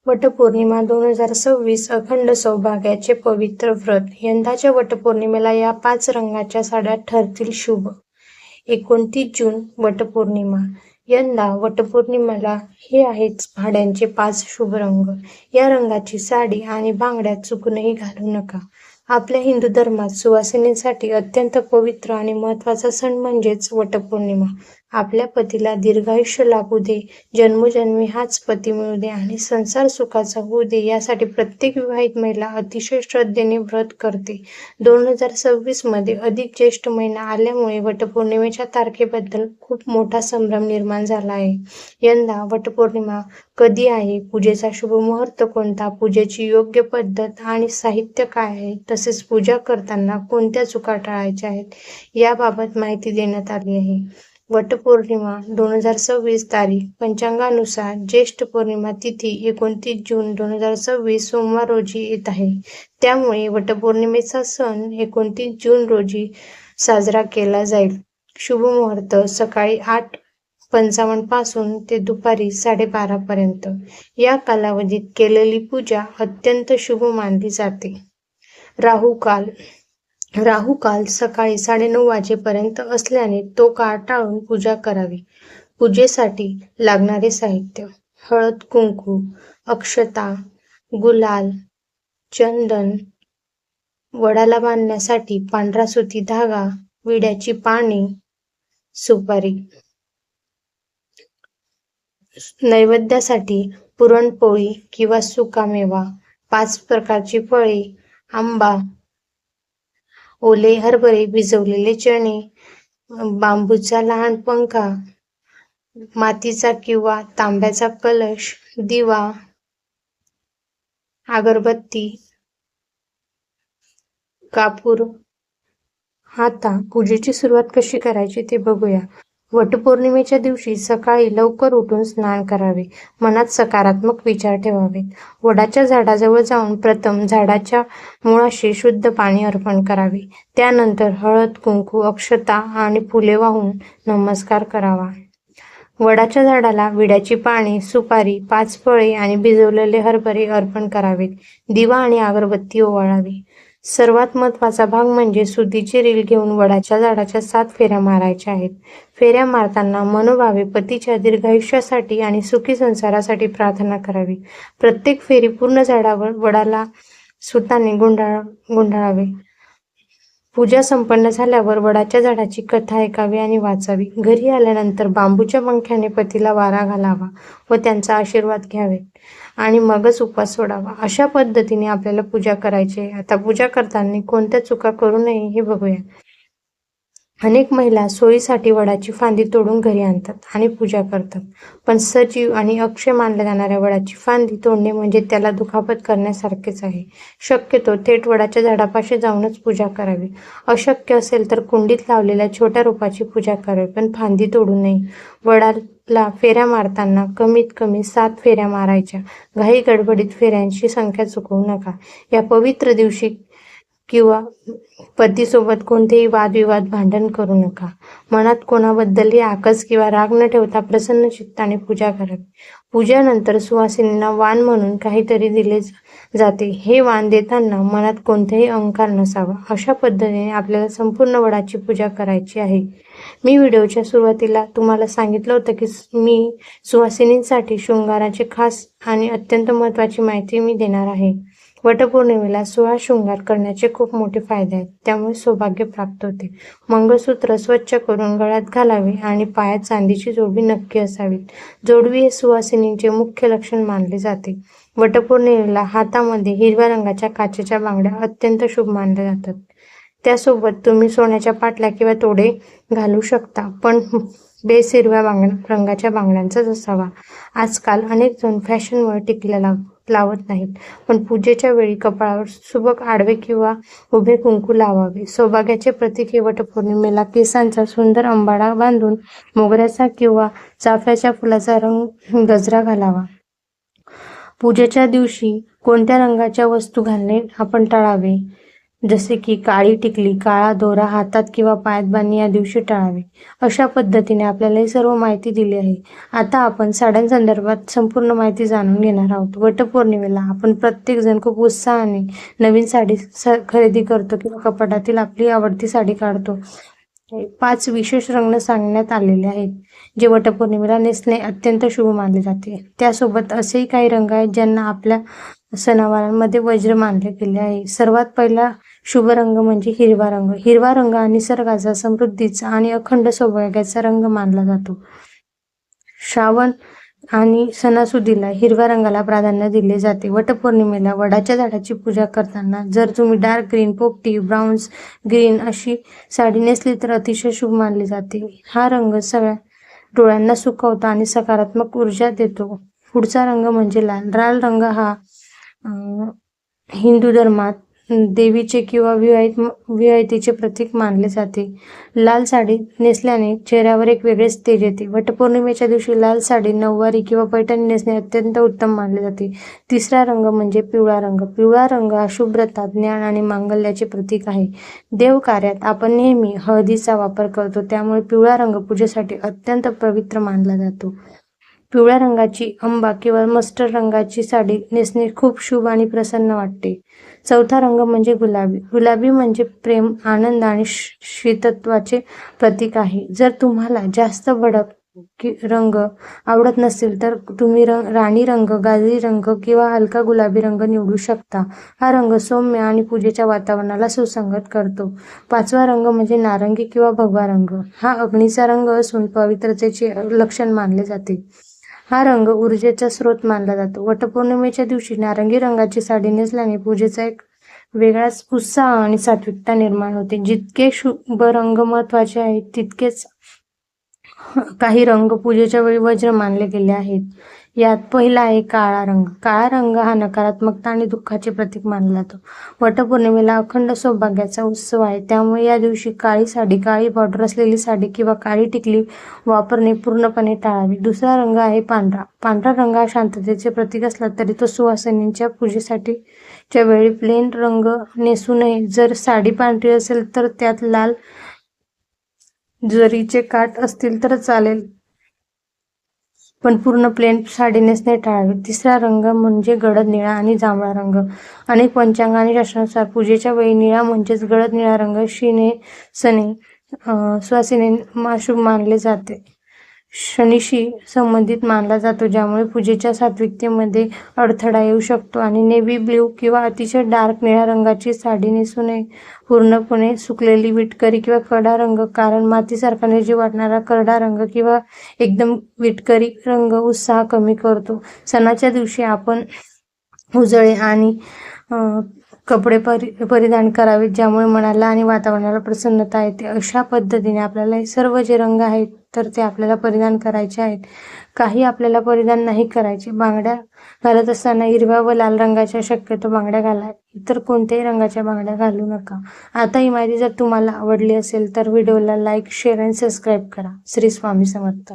वटपौर्णिमा 2026 अखंड सौभाग्याचे पवित्र व्रत. यंदाच्या वटपौर्णिमेला या 5 रंगाच्या साड्या ठरतील शुभ. 29 जून वटपौर्णिमा. यंदा वटपौर्णिमेला हे आहेत भाड्यांचे 5 शुभ रंग. या रंगाची साडी आणि बांगड्या चुकूनही घालू नका. आपल्या हिंदू धर्मात सुवासिनींसाठी अत्यंत पवित्र आणि महत्त्वाचा सण म्हणजेच वटपौर्णिमा. आपल्या पतीला दीर्घायुष्य लाभू दे, जन्मोजन्मी हाच पती मिळू दे आणि संसार सुखाचा होऊ दे, यासाठी प्रत्येक विवाहित महिला अतिशय श्रद्धेने व्रत करते. 2026 मध्ये अधिक ज्येष्ठ महिना आल्यामुळे वटपौर्णिमेच्या तारखेबद्दल खूप मोठा संभ्रम निर्माण झाला आहे. यंदा वटपौर्णिमा कधी आहे, पूजेचा शुभ मुहूर्त कोणता, पूजेची योग्य पद्धत आणि साहित्य काय आहे, तसेच पूजा करताना कोणत्या चुका टाळायच्या आहेत, याबाबत माहिती देण्यात आली आहे. वटपौर्णिमा 2026 तारीख. पंचांगानुसार ज्येष्ठ पौर्णिमा तिथी 29 जून 2026 सोमवार रोजी येत आहे. त्यामुळे वटपौर्णिमेचा सण 29 जून रोजी साजरा केला जाईल. शुभ मुहूर्त सकाळी 8:55 पासून ते दुपारी 12:30 पर्यंत. या कालावधीत केलेली पूजा अत्यंत शुभ मानली जाते. राहू काल सकाळी 9:30 वाजेपर्यंत असल्याने तो काळ टाळून पूजा करावी. पूजेसाठी लागणारे साहित्य: हळद, कुंकू, अक्षता, गुलाल, चंदन, वडाला बांधण्यासाठी पांढरा सुती धागा, विड्याची पाने, सुपारी. नैवेद्यासाठी पुरणपोळी किंवा सुकामेवा, 5 प्रकारची फळे, आंबा, ओले हरभरे, भिजवलेले चणे, बांबूचा लहान पंखा, मातीचा किंवा तांब्याचा कलश, दिवा, अगरबत्ती, कापूर. आता पूजेची सुरुवात कशी करायची ते बघूया. वटपौर्णिमेच्या दिवशी सकाळी लवकर उठून स्नान करावे. मनात सकारात्मक विचार ठेवावेत. वडाच्या झाडाजवळ जाऊन प्रथम झाडाच्या मुळाशी शुद्ध पाणी अर्पण करावे. त्यानंतर हळद, कुंकू, अक्षता आणि फुले वाहून नमस्कार करावा. वडाच्या झाडाला विड्याची पाने, सुपारी, 5 फळे आणि भिजवलेले हरभरे अर्पण करावेत. दिवा आणि अगरबत्ती ओवाळावी. सर्वात महत्त्वाचा भाग म्हणजे सुतीची रील घेऊन वडाच्या झाडाच्या 7 फेऱ्या मारायच्या आहेत. फेऱ्या मारताना मनोभावे पतीच्या दीर्घायुष्यासाठी आणि सुखी संसारासाठी प्रार्थना करावी. प्रत्येक फेरी पूर्ण झाडावर वडाला सुताने गुंडाळावे. पूजा संपन्न झाल्यावर वडाच्या झाडाची कथा ऐकावी आणि वाचावी. घरी आल्यानंतर बांबूच्या पंख्याने पतीला वारा घालावा व त्यांचा आशीर्वाद घ्यावे आणि मगच उपवास सोडावा. अशा पद्धतीने आपल्याला पूजा करायची आहे. आता पूजा करताना कोणत्या चुका करू नये हे बघूया. अनेक महिला सोयीसाठी वडाची फांदी तोडून घरी आणतात आणि पूजा करतात. पण सजीव आणि अक्षय मानल्या जाणाऱ्या वडाची फांदी तोडणे म्हणजे त्याला दुखापत करण्यासारखेच आहे. शक्यतो थेट वडाच्या झाडापाशी जाऊनच पूजा करावी. अशक्य असेल तर कुंडीत लावलेल्या छोट्या रोपाची पूजा करावी, पण फांदी तोडू नये. वडाला फेऱ्या मारताना कमीत कमी 7 फेऱ्या मारायच्या. घाई गडबडीत फेऱ्यांची संख्या चुकवू नका. या पवित्र दिवशी किंवा पतीसोबत कोणतेही वादविवाद, भांडण करू नका. मनात कोणाबद्दलही आकस किंवा राग न ठेवता प्रसन्न चित्ताने पूजा करावी. पूजेनंतर सुवासिनींना वाण म्हणून काहीतरी दिले जाते. हे वाण देताना मनात कोणताही अहंकार नसावा. अशा पद्धतीने आपल्याला संपूर्ण वडाची पूजा करायची आहे. मी व्हिडिओच्या सुरुवातीला तुम्हाला सांगितलं होतं की मी सुवासिनींसाठी शृंगाराचे खास आणि अत्यंत महत्त्वाची माहिती मी देणार आहे. वटपौर्णिमेला 16 शृंगार करण्याचे खूप मोठे फायदे आहेत. त्यामुळे सौभाग्य प्राप्त होते. मंगळसूत्र स्वच्छ करून गळ्यात घालावे आणि पायात चांदीची जोडवी नक्की असावी. जोडवी हे सुवासिनींचे मुख्य लक्षण मानले जाते. वटपौर्णिमेला हातामध्ये हिरव्या रंगाच्या काचेच्या बांगड्या अत्यंत शुभ मानल्या जातात. त्यासोबत तुम्ही सोन्याच्या पाटल्या किंवा तोडे घालू शकता, पण बेस हिरव्या रंगाच्या बांगड्यांचाच असावा. आजकाल अनेक जण फॅशनमुळे टिकल्या लावत नाहीत, पण पूजेच्या वेळी कपाळावर सुबक आडवे किंवा उभे कुंकू लावावे. सौभाग्याचे प्रतीक हे वटपौर्णिमेला केसांचा सुंदर अंबाडा बांधून मोगऱ्याचा किंवा चाफ्याच्या फुलाचा गजरा घालावा. पूजेच्या दिवशी कोणत्या रंगाच्या वस्तू घालणे आपण टाळावे. जसे की काळी टिकली, काळा दोरा हातात किंवा पायात बांधणे या दिवशी टाळावे. अशा पद्धतीने आपल्याला ही सर्व माहिती दिली आहे. आता आपण साड्यांसंदर्भात संपूर्ण माहिती जाणून घेणार आहोत. वटपौर्णिमेला आपण प्रत्येकजण खूप उत्साहाने नवीन साडी खरेदी करतो किंवा कपाटातील आपली आवडती साडी काढतो. 5 विशेष रंग सांगण्यात आलेले आहेत, जे वटपौर्णिमेला नेसणे अत्यंत शुभ मानले जाते. त्यासोबत असेही काही रंग आहेत ज्यांना आपल्या सणावारांमध्ये वज्र मानले गेले आहे. सर्वात पहिला शुभ रंग म्हणजे हिरवा रंग. हिरवा रंग हा निसर्गाचा, समृद्धीचा आणि अखंड सौभाग्याचा रंग मानला जातो. श्रावण आणि सणासुदीला हिरव्या रंगाला प्राधान्य दिले जाते. वटपौर्णिमेला वडाच्या झाडाची पूजा करताना जर तुम्ही डार्क ग्रीन, पोपटी, ब्राउन्स, ग्रीन अशी साडी नेसली तर अतिशय शुभ मानले जाते. हा रंग सगळ्या डोळ्यांना सुखावतो आणि सकारात्मक ऊर्जा देतो. पुढचा रंग म्हणजे लाल. लाल रंग हा हिंदू धर्मात देवीचे किंवा विवाहितेचे प्रतीक मानले जाते. लाल साडी नेसल्याने चेहऱ्यावर एक वेगळेच तेज येते. वटपौर्णिमेच्या दिवशी लाल साडी, नऊवारी किंवा पैठणी नेसणे अत्यंत उत्तम मानले जाते. तिसरा रंग म्हणजे पिवळा रंग. पिवळा रंग हा शुभ्रता, ज्ञान आणि मांगल्याचे प्रतीक आहे. देवकार्यात आपण नेहमी हळदीचा वापर करतो, त्यामुळे पिवळा रंग पूजेसाठी अत्यंत पवित्र मानला जातो. पिवळ्या रंगाची आंबा किंवा मस्टर्ड रंगाची साडी नेसणे खूप शुभ आणि प्रसन्न वाटते. चौथा रंग म्हणजे गुलाबी. गुलाबी म्हणजे प्रेम, आनंद आणि शीतत्वाचे प्रतीक आहे. जर तुम्हाला जास्त भडक रंग आवडत नसतील तर तुम्ही राणी रंग, गाजरी रंग किंवा हलका गुलाबी रंग निवडू शकता. हा रंग सौम्य आणि पूजेच्या वातावरणाला सुसंगत करतो. पाचवा रंग म्हणजे नारंगी किंवा भगवा रंग. हा अग्नीचा रंग असून पवित्रतेचे लक्षण मानले जाते. हा रंग ऊर्जेचा स्रोत मानला जातो. वटपौर्णिमेच्या दिवशी नारंगी रंगाची साडी नेसल्याने पूजेचा एक वेगळाच उत्साह आणि सात्विकता निर्माण होते. जितके शुभ रंग महत्त्वाचे आहेत, तितकेच काही रंग पूजेच्या वेळी वज्र मानले गेले आहेत. यात पहिला आहे काळा रंग. काळा रंग हा नकारात्मकता आणि दुःखाचे प्रतीक मानला जातो. वटपौर्णिमेला अखंड सौभाग्याचा उत्सव आहे, त्यामुळे या दिवशी काळी साडी, काळी बॉर्डर असलेली साडी किंवा काळी टिकली वापरणे पूर्णपणे टाळावे. दुसरा रंग आहे पांढरा. पांढरा रंग हा शांततेचे प्रतीक असला तरी तो सुवासिनींच्या पूजेसाठीच्या वेळी प्लेन रंग नेसू नये. जर साडी पांढरी असेल तर त्यात लाल जरीचे काठ असतील तर चालेल, पण पूर्ण प्लेन साडी नेसणे टाळावे. तिसरा रंग म्हणजे गडद निळा आणि जांभळा रंग. अनेक पंचांग आणि शास्त्रानुसार पूजेच्या वेळी निळा म्हणजेच गडद निळा रंग सुवासिनींना शुभ मानले जाते. शनीशी संबंधित मानला जातो, ज्यामुळे पूजेच्या सात्विकतेमध्ये अडथळा येऊ शकतो. आणि नेव्ही ब्ल्यू किंवा अतिशय डार्क निळ्या रंगाची साडी नेसू नये. पूर्णपणे सुकलेली विटकरी किंवा करडा रंग, कारण मातीसारखा निर्जीव वाटणारा करडा रंग किंवा एकदम विटकरी रंग उत्साह कमी करतो. सणाच्या दिवशी आपण उजळे आणि कपडे परिधान करावेत, ज्यामुळे मनाला आणि वातावरणाला प्रसन्नता येते. अशा पद्धतीने आपल्याला हे सर्व जे रंग आहेत तर ते आपल्याला परिधान करायचे आहेत. काही आपल्याला परिधान नाही करायचे. बांगड्या घालत असताना हिरव्या व लाल रंगाच्या शक्यतो बांगड्या घाला. इतर कोणत्याही रंगाच्या बांगड्या घालू नका. आता ही माहिती जर तुम्हाला आवडली असेल तर व्हिडिओला लाईक, शेअर आणि सबस्क्राईब करा. श्री स्वामी समर्थ.